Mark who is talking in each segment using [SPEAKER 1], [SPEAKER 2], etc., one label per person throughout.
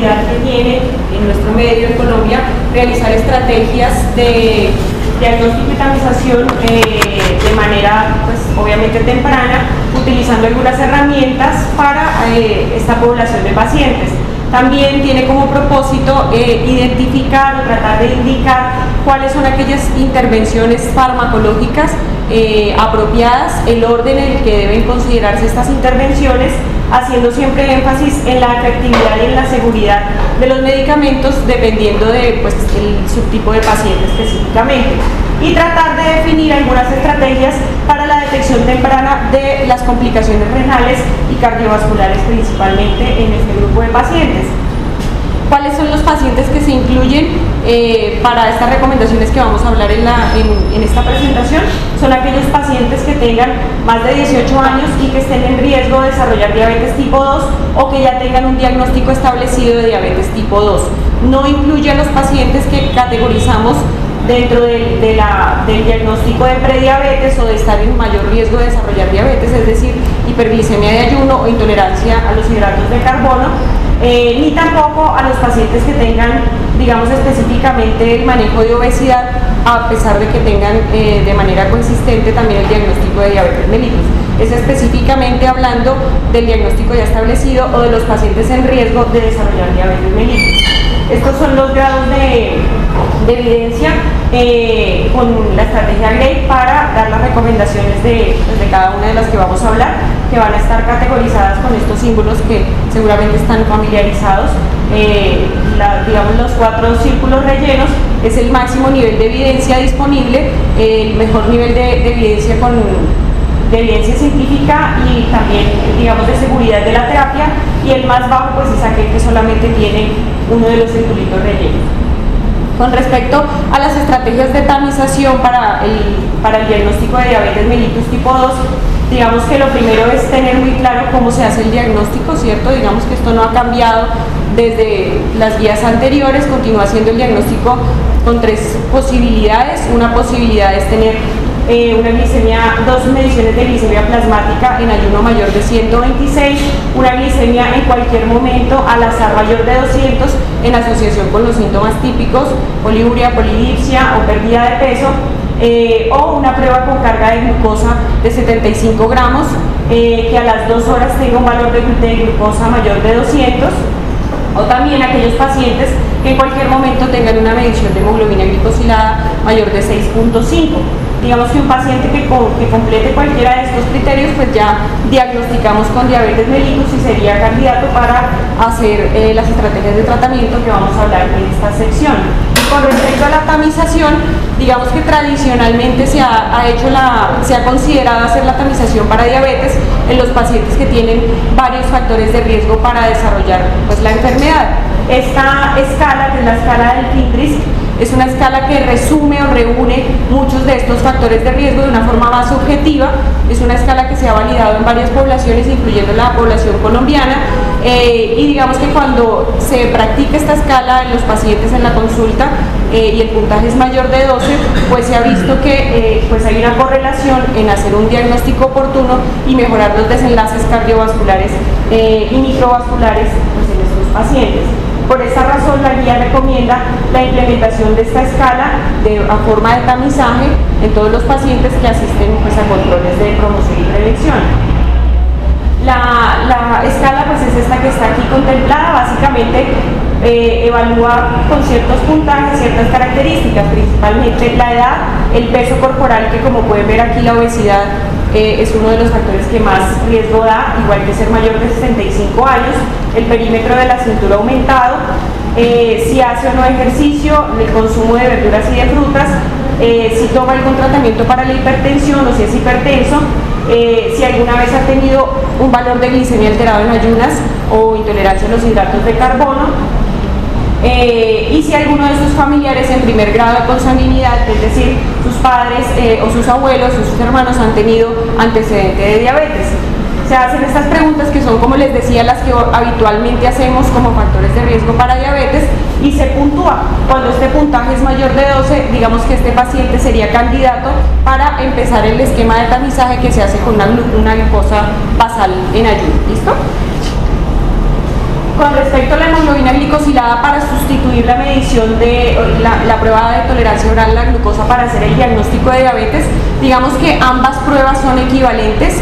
[SPEAKER 1] prioridad que tiene en nuestro medio en Colombia realizar estrategias de diagnóstico y tamización de manera, pues, obviamente temprana, utilizando algunas herramientas para esta población de pacientes. También tiene como propósito identificar o tratar de indicar cuáles son aquellas intervenciones farmacológicas apropiadas, el orden en el que deben considerarse estas intervenciones, haciendo siempre énfasis en la efectividad y en la seguridad de los medicamentos dependiendo de, pues, el subtipo de paciente específicamente, y tratar de definir algunas estrategias para la detección temprana de las complicaciones renales y cardiovasculares principalmente en este grupo de pacientes. ¿Cuáles son los pacientes que se incluyen para estas recomendaciones que vamos a hablar en esta presentación? Son aquellos pacientes que tengan más de 18 años y que estén en riesgo de desarrollar diabetes tipo 2 o que ya tengan un diagnóstico establecido de diabetes tipo 2. No incluye a los pacientes que categorizamos dentro del diagnóstico de prediabetes o de estar en mayor riesgo de desarrollar diabetes, es decir, hiperglicemia de ayuno o intolerancia a los hidratos de carbono, ni tampoco a los pacientes que tengan, digamos, específicamente el manejo de obesidad, a pesar de que tengan de manera consistente también el diagnóstico de diabetes mellitus. Es específicamente hablando del diagnóstico ya establecido o de los pacientes en riesgo de desarrollar diabetes mellitus. Estos son los grados de evidencia con la estrategia GRADE para dar las recomendaciones de cada una de las que vamos a hablar, que van a estar categorizadas con estos símbolos que seguramente están familiarizados. Digamos, los 4 círculos rellenos es el máximo nivel de evidencia disponible, el mejor nivel de evidencia de evidencia científica y también, digamos, de seguridad de la terapia, y el más bajo pues es aquel que solamente tiene uno de los circulitos rellenos. Con respecto a las estrategias de tamización para el diagnóstico de diabetes mellitus tipo 2, digamos que lo primero es tener muy claro cómo se hace el diagnóstico, ¿cierto? Digamos que esto no ha cambiado desde las guías anteriores, continúa siendo el diagnóstico con 3 posibilidades. Una posibilidad es tener una glicemia, 2 mediciones de glicemia plasmática en ayuno mayor de 126, una glicemia en cualquier momento al azar mayor de 200 en asociación con los síntomas típicos, poliuria, polidipsia o pérdida de peso, o una prueba con carga de glucosa de 75 gramos que a las 2 horas tenga un valor de glucosa mayor de 200, o también aquellos pacientes que en cualquier momento tengan una medición de hemoglobina glicosilada mayor de 6.5. Digamos que un paciente que complete cualquiera de estos criterios, pues ya diagnosticamos con diabetes mellitus y sería candidato para hacer las estrategias de tratamiento que vamos a hablar en esta sección. Con respecto a la tamización, digamos que tradicionalmente se ha considerado hacer la tamización para diabetes en los pacientes que tienen varios factores de riesgo para desarrollar, pues, la enfermedad. Esta escala, que es la escala del FINRISC, es una escala que resume o reúne muchos de estos factores de riesgo de una forma más objetiva. Es una escala que se ha validado en varias poblaciones, incluyendo la población colombiana, y digamos que cuando se practica esta escala en los pacientes en la consulta y el puntaje es mayor de 12, pues se ha visto que pues hay una correlación en hacer un diagnóstico oportuno y mejorar los desenlaces cardiovasculares y microvasculares, pues, en estos pacientes. Por esta razón, la guía recomienda la implementación de esta escala a forma de tamizaje en todos los pacientes que asisten, pues, a controles de promoción y prevención. La escala, pues, es esta que está aquí contemplada. Básicamente evalúa con ciertos puntajes ciertas características, principalmente la edad, el peso corporal, que como pueden ver aquí la obesidad es uno de los factores que más riesgo da, igual que ser mayor de 65 años, el perímetro de la cintura aumentado, si hace o no ejercicio, el consumo de verduras y de frutas, si toma algún tratamiento para la hipertensión o si es hipertenso, si alguna vez ha tenido un valor de glicemia alterado en ayunas o intolerancia a los hidratos de carbono, y si alguno de sus familiares en primer grado de consanguinidad, es decir, sus padres o sus abuelos o sus hermanos han tenido antecedente de diabetes. Se hacen estas preguntas que son, como les decía, las que habitualmente hacemos como factores de riesgo para diabetes, y se puntúa. Cuando este puntaje es mayor de 12, digamos que este paciente sería candidato para empezar el esquema de tamizaje que se hace con una glucosa basal en ayuno. ¿Listo? Con respecto a la hemoglobina glicosilada, para sustituir la medición de la prueba de tolerancia oral a la glucosa para hacer el diagnóstico de diabetes, digamos que ambas pruebas son equivalentes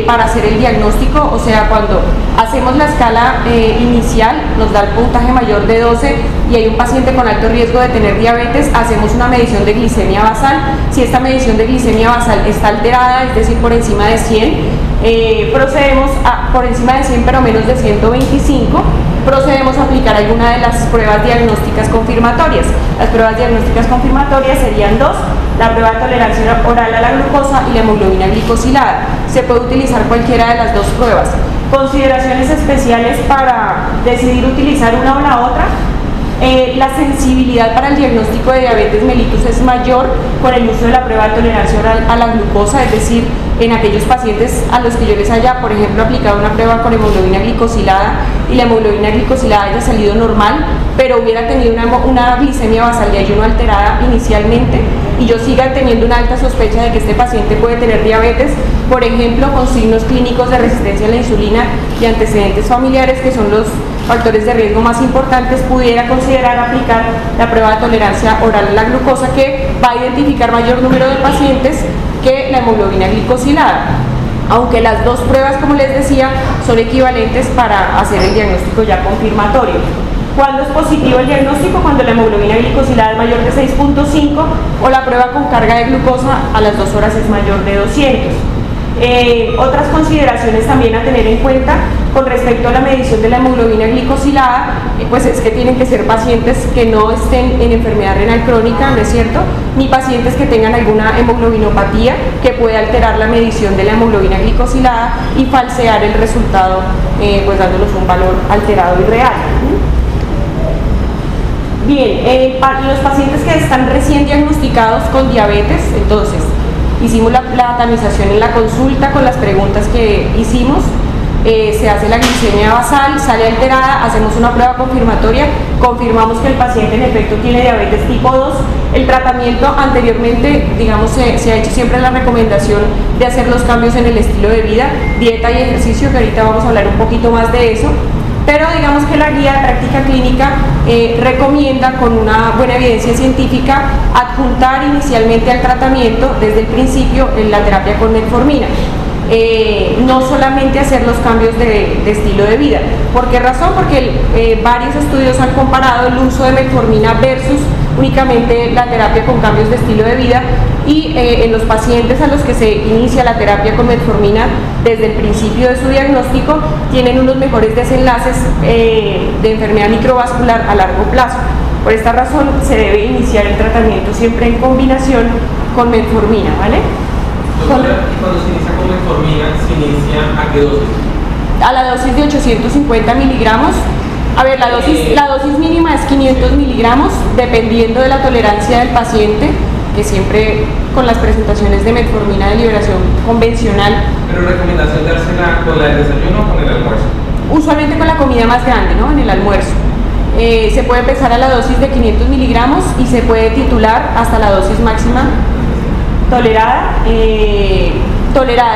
[SPEAKER 1] para hacer el diagnóstico. O sea, cuando hacemos la escala inicial, nos da el puntaje mayor de 12 y hay un paciente con alto riesgo de tener diabetes, hacemos una medición de glicemia basal. Si esta medición de glicemia basal está alterada, es decir, por encima de 100, procedemos a, por encima de 100 pero menos de 125, procedemos a aplicar alguna de las pruebas diagnósticas confirmatorias. Las pruebas diagnósticas confirmatorias serían dos: la prueba de tolerancia oral a la glucosa y la hemoglobina glicosilada. Se puede utilizar cualquiera de las dos pruebas. Consideraciones especiales para decidir utilizar una o la otra. La sensibilidad para el diagnóstico de diabetes mellitus es mayor con el uso de la prueba de tolerancia oral a la glucosa, es decir, en aquellos pacientes a los que yo les haya, por ejemplo, aplicado una prueba con hemoglobina glicosilada y la hemoglobina glicosilada haya salido normal, pero hubiera tenido una glicemia basal de ayuno alterada inicialmente y yo siga teniendo una alta sospecha de que este paciente puede tener diabetes, por ejemplo, con signos clínicos de resistencia a la insulina y antecedentes familiares, que son los factores de riesgo más importantes, pudiera considerar aplicar la prueba de tolerancia oral a la glucosa, que va a identificar mayor número de pacientes que la hemoglobina glicosilada, aunque las dos pruebas, como les decía, son equivalentes para hacer el diagnóstico ya confirmatorio. ¿Cuándo es positivo el diagnóstico? Cuando la hemoglobina glicosilada es mayor de 6.5 o la prueba con carga de glucosa a las 2 horas es mayor de 200. Otras consideraciones también a tener en cuenta con respecto a la medición de la hemoglobina glicosilada, pues es que tienen que ser pacientes que no estén en enfermedad renal crónica, ¿no es cierto?, ni pacientes que tengan alguna hemoglobinopatía que pueda alterar la medición de la hemoglobina glicosilada y falsear el resultado, pues dándonos un valor alterado y real. Bien, para los pacientes que están recién diagnosticados con diabetes, entonces hicimos la tamización en la consulta con las preguntas que hicimos, se hace la glicemia basal, sale alterada, hacemos una prueba confirmatoria, confirmamos que el paciente en efecto tiene diabetes tipo 2. El tratamiento anteriormente, digamos, se ha hecho siempre la recomendación de hacer los cambios en el estilo de vida, dieta y ejercicio, que ahorita vamos a hablar un poquito más de eso. Pero digamos que la guía de práctica clínica recomienda, con una buena evidencia científica, adjuntar inicialmente al tratamiento desde el principio la terapia con metformina. No solamente hacer los cambios de estilo de vida. ¿Por qué razón? Porque varios estudios han comparado el uso de metformina versus únicamente la terapia con cambios de estilo de vida, y en los pacientes a los que se inicia la terapia con metformina desde el principio de su diagnóstico tienen unos mejores desenlaces de enfermedad microvascular a largo plazo. Por esta razón se debe iniciar el tratamiento siempre en combinación con metformina, ¿vale?
[SPEAKER 2] Doctora, ¿y cuando se inicia con metformina, se inicia a qué dosis?
[SPEAKER 1] A la dosis de 850 miligramos. A ver, la dosis mínima es 500 miligramos, dependiendo de la tolerancia del paciente, que siempre con las presentaciones de metformina de liberación convencional.
[SPEAKER 2] ¿Pero recomendación dársela con la del desayuno o con el almuerzo?
[SPEAKER 1] Usualmente con la comida más grande, ¿no?, en el almuerzo. Se puede empezar a la dosis de 500 miligramos y se puede titular hasta la dosis máxima tolerada.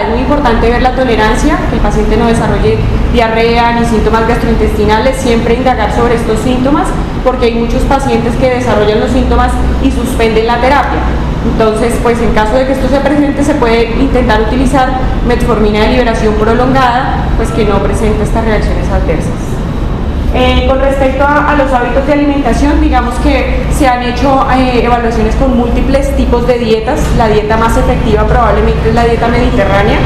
[SPEAKER 1] Es muy importante ver la tolerancia, que el paciente no desarrolle diarrea ni síntomas gastrointestinales, siempre indagar sobre estos síntomas, porque hay muchos pacientes que desarrollan los síntomas y suspenden la terapia. Entonces, pues en caso de que esto se presente, se puede intentar utilizar metformina de liberación prolongada, pues que no presenta estas reacciones adversas. Con respecto a los hábitos de alimentación, digamos que se han hecho evaluaciones con múltiples tipos de dietas. La dieta más efectiva probablemente es la dieta mediterránea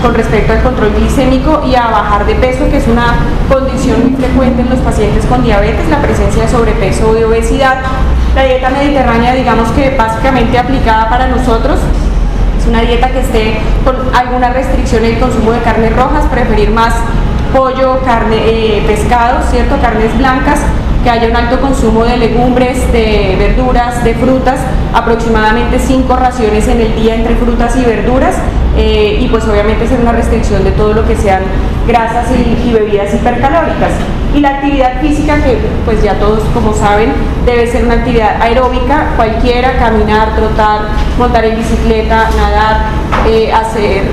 [SPEAKER 1] con respecto al control glicémico y a bajar de peso, que es una condición muy frecuente en los pacientes con diabetes, la presencia de sobrepeso o de obesidad. La dieta mediterránea, digamos que básicamente aplicada para nosotros, es una dieta que esté con alguna restricción en el consumo de carnes rojas, preferir más pollo, carne, pescado, ¿cierto?, carnes blancas, que haya un alto consumo de legumbres, de verduras, de frutas, aproximadamente 5 raciones en el día entre frutas y verduras, y pues obviamente hacer una restricción de todo lo que sean grasas y bebidas hipercalóricas. Y la actividad física, que pues ya todos como saben debe ser una actividad aeróbica cualquiera: caminar, trotar, montar en bicicleta, nadar, hacer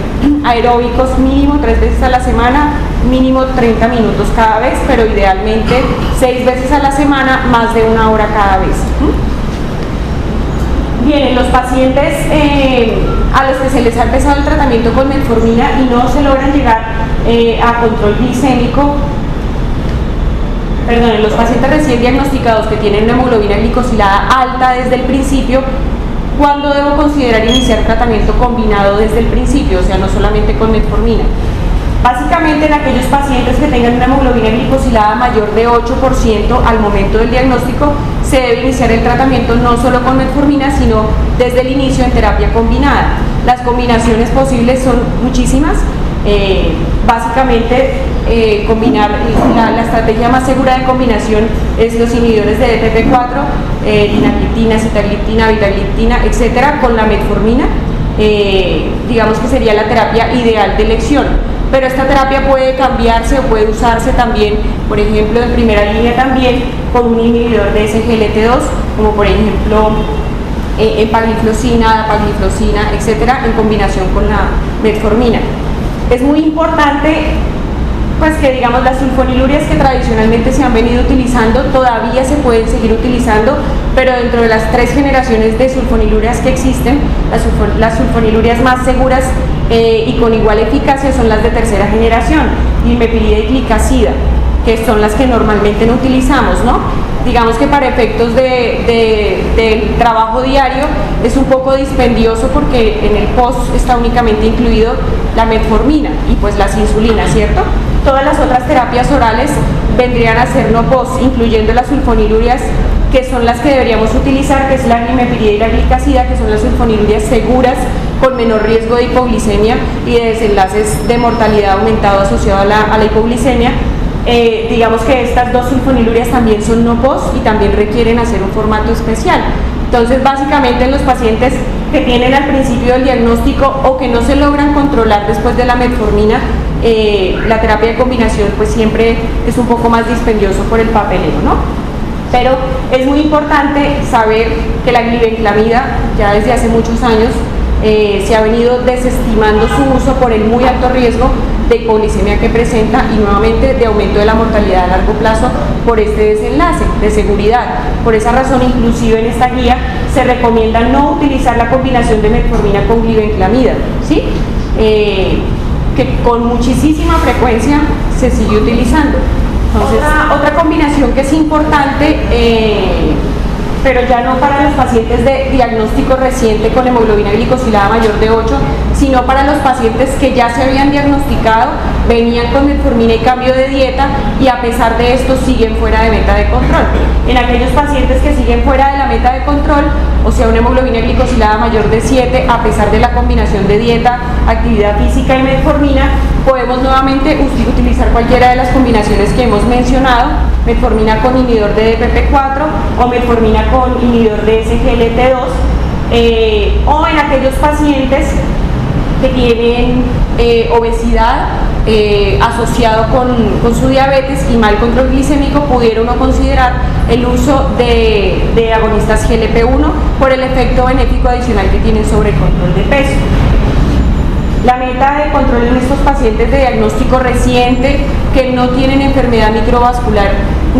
[SPEAKER 1] aeróbicos mínimo 3 veces a la semana, mínimo 30 minutos cada vez, pero idealmente 6 veces a la semana, más de 1 hora cada vez. Bien, en los pacientes a los que se les ha empezado el tratamiento con metformina y no se logran llegar a control glicémico, en los pacientes recién diagnosticados que tienen una hemoglobina glicosilada alta desde el principio, ¿cuándo debo considerar iniciar tratamiento combinado desde el principio? O sea, no solamente con metformina. Básicamente en aquellos pacientes que tengan una hemoglobina glicosilada mayor de 8% al momento del diagnóstico, se debe iniciar el tratamiento no solo con metformina, sino desde el inicio en terapia combinada. Las combinaciones posibles son muchísimas. Básicamente combinar, la estrategia más segura de combinación es los inhibidores de DPP4, linagliptina, sitagliptina, vitagliptina, etcétera, con la metformina. Digamos que sería la terapia ideal de elección, pero esta terapia puede cambiarse o puede usarse también, por ejemplo, en primera línea también con un inhibidor de SGLT2, como por ejemplo empagliflozina, dapagliflozina, etcétera, en combinación con la metformina. Es muy importante pues que digamos las sulfonilurias que tradicionalmente se han venido utilizando todavía se pueden seguir utilizando, pero dentro de las 3 generaciones de sulfonilurias que existen, las sulfonilurias más seguras y con igual eficacia son las de tercera generación, imepilida y glicacida, que son las que normalmente no utilizamos, ¿no? Digamos que para efectos del trabajo diario es un poco dispendioso porque en el post está únicamente incluido la metformina y pues las insulinas, ¿cierto? Todas las otras terapias orales vendrían a ser no post, incluyendo las sulfonilurias, que son las que deberíamos utilizar, que es la imepilida y la glicacida, que son las sulfonilurias seguras, con menor riesgo de hipoglicemia y de desenlaces de mortalidad aumentado asociado a la hipoglicemia. Digamos que estas 2 sulfonilurias también son no post y también requieren hacer un formato especial. Entonces, básicamente en los pacientes que tienen al principio del diagnóstico o que no se logran controlar después de la metformina, la terapia de combinación pues siempre es un poco más dispendioso por el papeleo, ¿no? Pero es muy importante saber que la glibenclamida ya desde hace muchos años se ha venido desestimando su uso por el muy alto riesgo de hipoglicemia que presenta y nuevamente de aumento de la mortalidad a largo plazo por este desenlace de seguridad. Por esa razón, inclusive en esta guía se recomienda no utilizar la combinación de metformina con glibenclamida, ¿sí? Que con muchísima frecuencia se sigue utilizando. Entonces, otra combinación que es importante, pero ya no para los pacientes de diagnóstico reciente con hemoglobina glicosilada mayor de 8, sino para los pacientes que ya se habían diagnosticado, venían con metformina y cambio de dieta y a pesar de esto siguen fuera de meta de control. En aquellos pacientes que siguen fuera de la meta de control, o sea una hemoglobina glicosilada mayor de 7, a pesar de la combinación de dieta, actividad física y metformina, podemos nuevamente utilizar cualquiera de las combinaciones que hemos mencionado, metformina con inhibidor de DPP4 o metformina con inhibidor de SGLT2, o en aquellos pacientes que tienen obesidad asociado con su diabetes y mal control glicémico, pudiera uno considerar el uso de agonistas GLP-1 por el efecto benéfico adicional que tienen sobre el control de peso. La meta de control en estos pacientes de diagnóstico reciente que no tienen enfermedad microvascular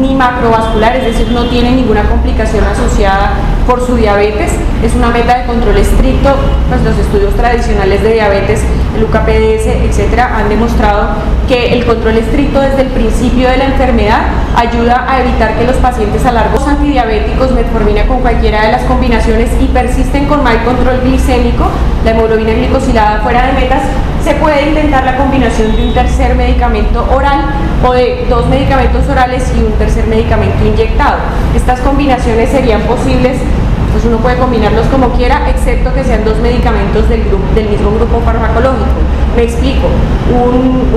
[SPEAKER 1] ni macrovascular, es decir, no tienen ninguna complicación asociada por su diabetes, es una meta de control estricto. Pues los estudios tradicionales de diabetes, el UKPDS, etcétera, han demostrado que el control estricto desde el principio de la enfermedad ayuda a evitar que los pacientes a largos antidiabéticos, metformina con cualquiera de las combinaciones y persisten con mal control glicémico, la hemoglobina glicosilada fuera de metas, se puede intentar la combinación de un tercer medicamento oral o de 2 medicamentos orales y un tercer medicamento inyectado. Estas combinaciones serían posibles, pues uno puede combinarlos como quiera, excepto que sean 2 medicamentos del mismo grupo farmacológico. Me explico, un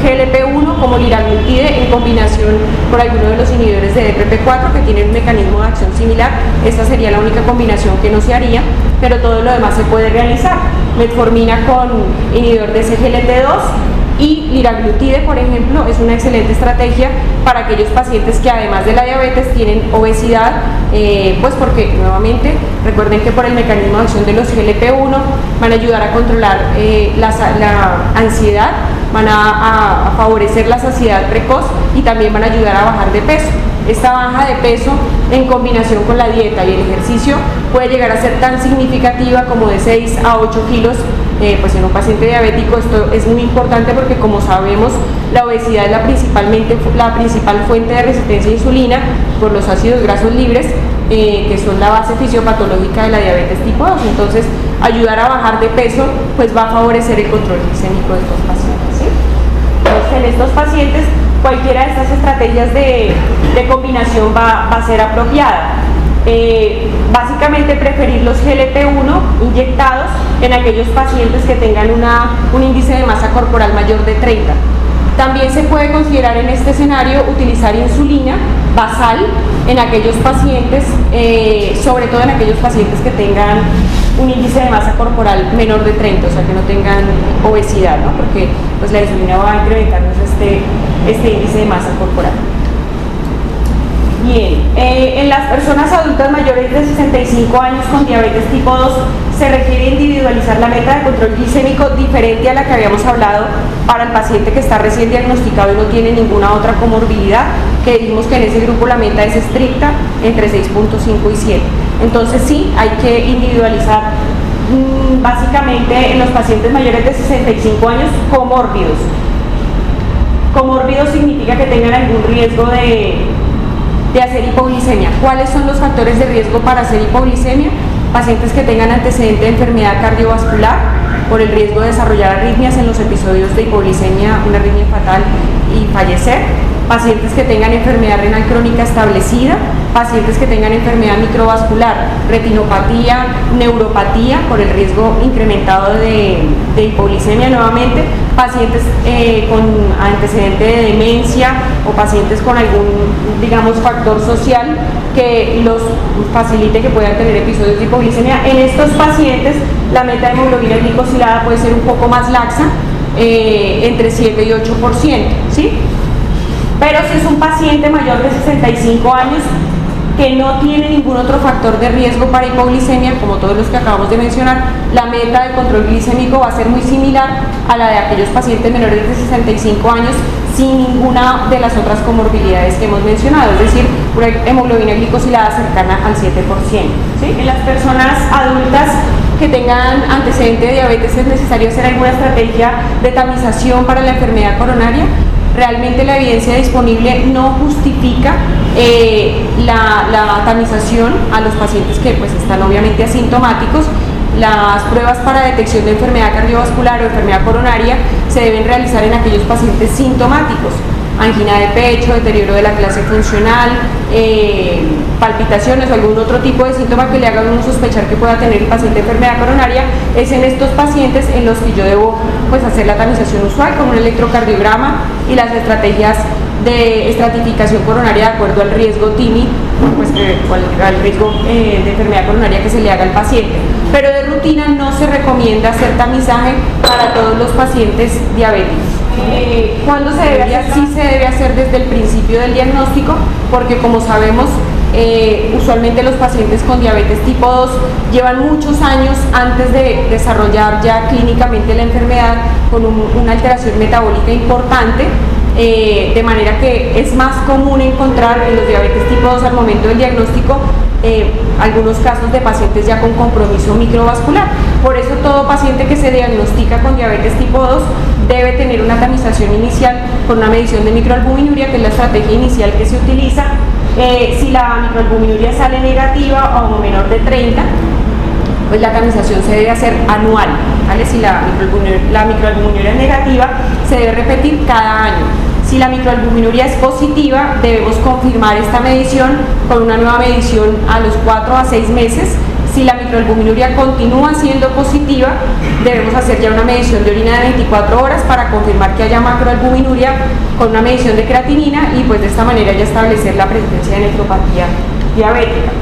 [SPEAKER 1] GLP-1 como liraglutide en combinación con alguno de los inhibidores de DPP4 que tienen un mecanismo de acción similar, esta sería la única combinación que no se haría, pero todo lo demás se puede realizar. Metformina con inhibidor de SGLT2 y liraglutide, por ejemplo, es una excelente estrategia para aquellos pacientes que además de la diabetes tienen obesidad, pues porque nuevamente recuerden que por el mecanismo de acción de los GLP-1 van a ayudar a controlar la ansiedad, van a favorecer la saciedad precoz y también van a ayudar a bajar de peso. Esta baja de peso en combinación con la dieta y el ejercicio puede llegar a ser tan significativa como de 6 a 8 kilos pues en un paciente diabético. Esto es muy importante porque, como sabemos, la obesidad es la principal fuente de resistencia a insulina por los ácidos grasos libres, que son la base fisiopatológica de la diabetes tipo 2. Entonces, ayudar a bajar de peso pues va a favorecer el control glicémico de estos pacientes, ¿sí? Entonces, en estos pacientes cualquiera de estas estrategias de combinación va a ser apropiada. Básicamente preferir los GLP-1 inyectados en aquellos pacientes que tengan un índice de masa corporal mayor de 30. También se puede considerar en este escenario utilizar insulina basal en aquellos pacientes, sobre todo en aquellos pacientes que tengan un índice de masa corporal menor de 30, o sea que no tengan obesidad, ¿no? Porque pues la insulina va a incrementarnos este índice de masa corporal. Bien, en las personas adultas mayores de 65 años con diabetes tipo 2 se requiere individualizar la meta de control glicémico diferente a la que habíamos hablado para el paciente que está recién diagnosticado y no tiene ninguna otra comorbilidad, que dijimos que en ese grupo la meta es estricta entre 6.5 y 7. Entonces sí, hay que individualizar básicamente en los pacientes mayores de 65 años comórbidos. Comórbidos significa que tengan algún riesgo de hacer hipoglicemia. ¿Cuáles son los factores de riesgo para hacer hipoglicemia? Pacientes que tengan antecedente de enfermedad cardiovascular por el riesgo de desarrollar arritmias en los episodios de hipoglicemia, una arritmia fatal y fallecer. Pacientes que tengan enfermedad renal crónica establecida, pacientes que tengan enfermedad microvascular, retinopatía, neuropatía por el riesgo incrementado de hipoglicemia nuevamente, pacientes con antecedente de demencia o pacientes con algún, digamos, factor social que los facilite que puedan tener episodios de hipoglicemia. En estos pacientes la meta de hemoglobina glicosilada puede ser un poco más laxa, entre 7 y 8%, ¿sí? Pero si es un paciente mayor de 65 años que no tiene ningún otro factor de riesgo para hipoglicemia, como todos los que acabamos de mencionar, la meta de control glicémico va a ser muy similar a la de aquellos pacientes menores de 65 años sin ninguna de las otras comorbilidades que hemos mencionado, es decir, una hemoglobina glicosilada cercana al 7%, ¿sí? En las personas adultas que tengan antecedente de diabetes es necesario hacer alguna estrategia de tamización para la enfermedad coronaria. Realmente la evidencia disponible no justifica la tamización a los pacientes que pues están obviamente asintomáticos. Las pruebas para detección de enfermedad cardiovascular o enfermedad coronaria se deben realizar en aquellos pacientes sintomáticos: angina de pecho, deterioro de la clase funcional, palpitaciones o algún otro tipo de síntoma que le haga a uno sospechar que pueda tener el paciente enfermedad coronaria. Es en estos pacientes en los que yo debo pues hacer la tamización usual con un electrocardiograma y las estrategias de estratificación coronaria de acuerdo al riesgo TIMI, pues al riesgo de enfermedad coronaria que se le haga al paciente. Pero de rutina no se recomienda hacer tamizaje para todos los pacientes diabéticos. ¿Cuándo se debe hacer? Sí se debe hacer desde el principio del diagnóstico, porque como sabemos, usualmente los pacientes con diabetes tipo 2 llevan muchos años antes de desarrollar ya clínicamente la enfermedad con una alteración metabólica importante, de manera que es más común encontrar en los diabetes tipo 2 al momento del diagnóstico algunos casos de pacientes ya con compromiso microvascular. Por eso todo paciente que se diagnostica con diabetes tipo 2 debe tener una tamización inicial con una medición de microalbuminuria, que es la estrategia inicial que se utiliza. Si la microalbuminuria sale negativa o menor de 30, pues la tamización se debe hacer anual, ¿vale? Si la microalbuminuria es negativa, se debe repetir cada año. Si la microalbuminuria es positiva, debemos confirmar esta medición con una nueva medición a los 4 a 6 meses. Si la microalbuminuria continúa siendo positiva, debemos hacer ya una medición de orina de 24 horas para confirmar que haya macroalbuminuria con una medición de creatinina y pues de esta manera ya establecer la presencia de nefropatía diabética.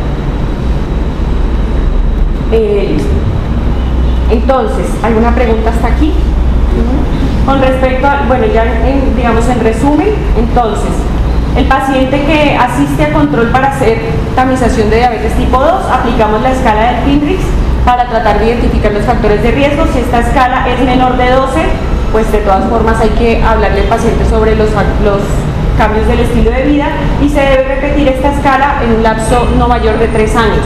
[SPEAKER 1] Entonces, ¿alguna pregunta hasta aquí? Con respecto a, bueno, ya digamos en resumen, entonces, el paciente que asiste a control para hacer tamización de diabetes tipo 2, aplicamos la escala de Pinrix para tratar de identificar los factores de riesgo. Si esta escala es menor de 12, pues de todas formas hay que hablarle al paciente sobre los cambios del estilo de vida y se debe repetir esta escala en un lapso no mayor de 3 años.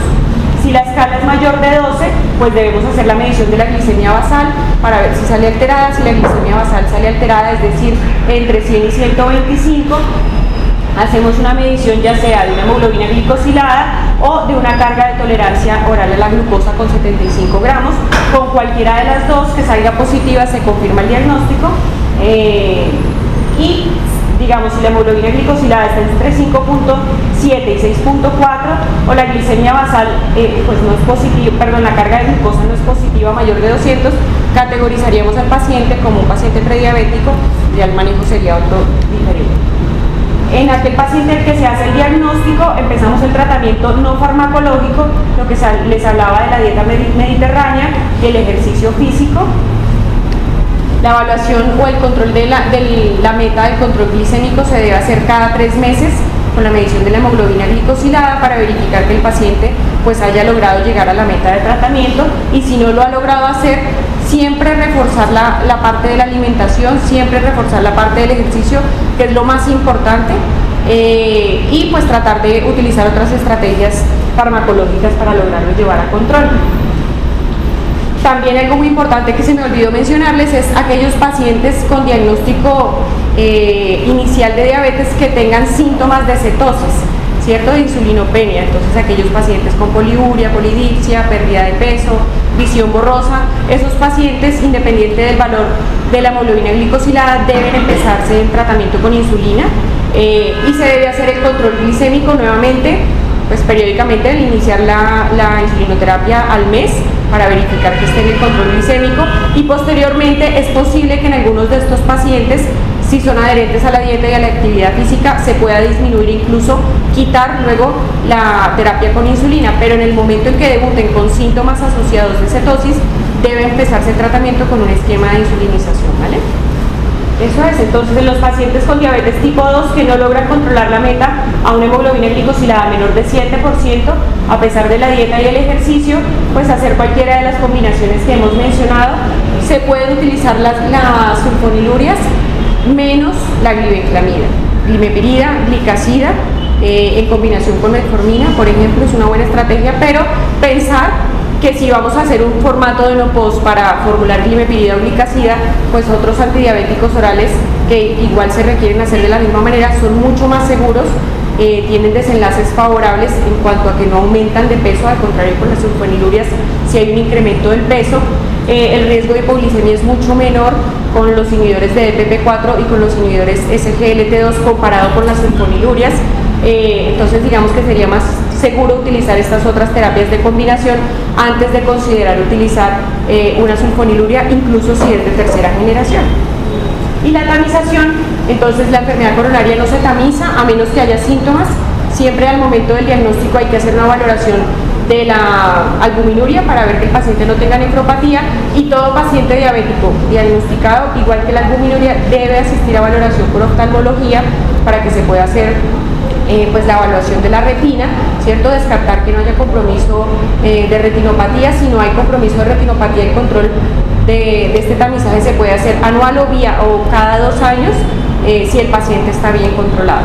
[SPEAKER 1] Si la escala es mayor de 12, pues debemos hacer la medición de la glicemia basal para ver si sale alterada. Si la glicemia basal sale alterada, es decir, entre 100 y 125, hacemos una medición ya sea de una hemoglobina glicosilada o de una carga de tolerancia oral a la glucosa con 75 gramos. Con cualquiera de las dos que salga positiva se confirma el diagnóstico y digamos, si la hemoglobina glicosilada está entre 5.7 y 6.4 o la glicemia basal pues no es positiva, perdón, la carga de glucosa no es positiva mayor de 200, categorizaríamos al paciente como un paciente prediabético y el manejo sería otro diferente. En aquel paciente al que se hace el diagnóstico, empezamos el tratamiento no farmacológico, lo que les hablaba de la dieta mediterránea y el ejercicio físico. La evaluación o el control de la meta del control glicémico se debe hacer cada 3 meses con la medición de la hemoglobina glicosilada para verificar que el paciente pues haya logrado llegar a la meta de tratamiento, y si no lo ha logrado hacer, siempre reforzar la parte de la alimentación, siempre reforzar la parte del ejercicio, que es lo más importante, y pues tratar de utilizar otras estrategias farmacológicas para lograrlo llevar a control. También algo muy importante que se me olvidó mencionarles es aquellos pacientes con diagnóstico inicial de diabetes que tengan síntomas de cetosis, ¿cierto? De insulinopenia. Entonces aquellos pacientes con poliuria, polidipsia, pérdida de peso, visión borrosa, esos pacientes, independiente del valor de la hemoglobina glicosilada, deben empezarse el tratamiento con insulina y se debe hacer el control glicémico nuevamente, pues periódicamente al iniciar la insulinoterapia al mes, para verificar que esté en el control glicémico, y posteriormente es posible que en algunos de estos pacientes, si son adherentes a la dieta y a la actividad física, se pueda disminuir, incluso quitar luego la terapia con insulina, pero en el momento en que debuten con síntomas asociados de cetosis, debe empezarse el tratamiento con un esquema de insulinización, ¿vale? Eso es. Entonces, en los pacientes con diabetes tipo 2 que no logran controlar la meta a una hemoglobina glicosilada menor de 7%, a pesar de la dieta y el ejercicio, pues hacer cualquiera de las combinaciones que hemos mencionado. Se pueden utilizar las sulfonilurias menos la glibenclamida, glimepirida, glicacida, en combinación con metformina, por ejemplo, es una buena estrategia, pero pensar que si vamos a hacer un formato de no-post para formular glimepirida o glicacida, pues otros antidiabéticos orales que igual se requieren hacer de la misma manera son mucho más seguros, tienen desenlaces favorables en cuanto a que no aumentan de peso, al contrario con las sulfonilurias si hay un incremento del peso. El riesgo de hipoglicemia es mucho menor con los inhibidores de DPP4 y con los inhibidores SGLT2 comparado con las sulfonilurias. Entonces digamos que sería más seguro utilizar estas otras terapias de combinación antes de considerar utilizar una sulfoniluria, incluso si es de tercera generación. Y la tamización, entonces la enfermedad coronaria no se tamiza a menos que haya síntomas. Siempre al momento del diagnóstico hay que hacer una valoración de la albuminuria para ver que el paciente no tenga nefropatía, y todo paciente diabético diagnosticado, igual que la albuminuria, debe asistir a valoración por oftalmología para que se pueda hacer pues la evaluación de la retina, ¿cierto? Descartar que no haya compromiso de retinopatía. Si no hay compromiso de retinopatía, el control de este tamizaje se puede hacer anual o cada 2 años si el paciente está bien controlado.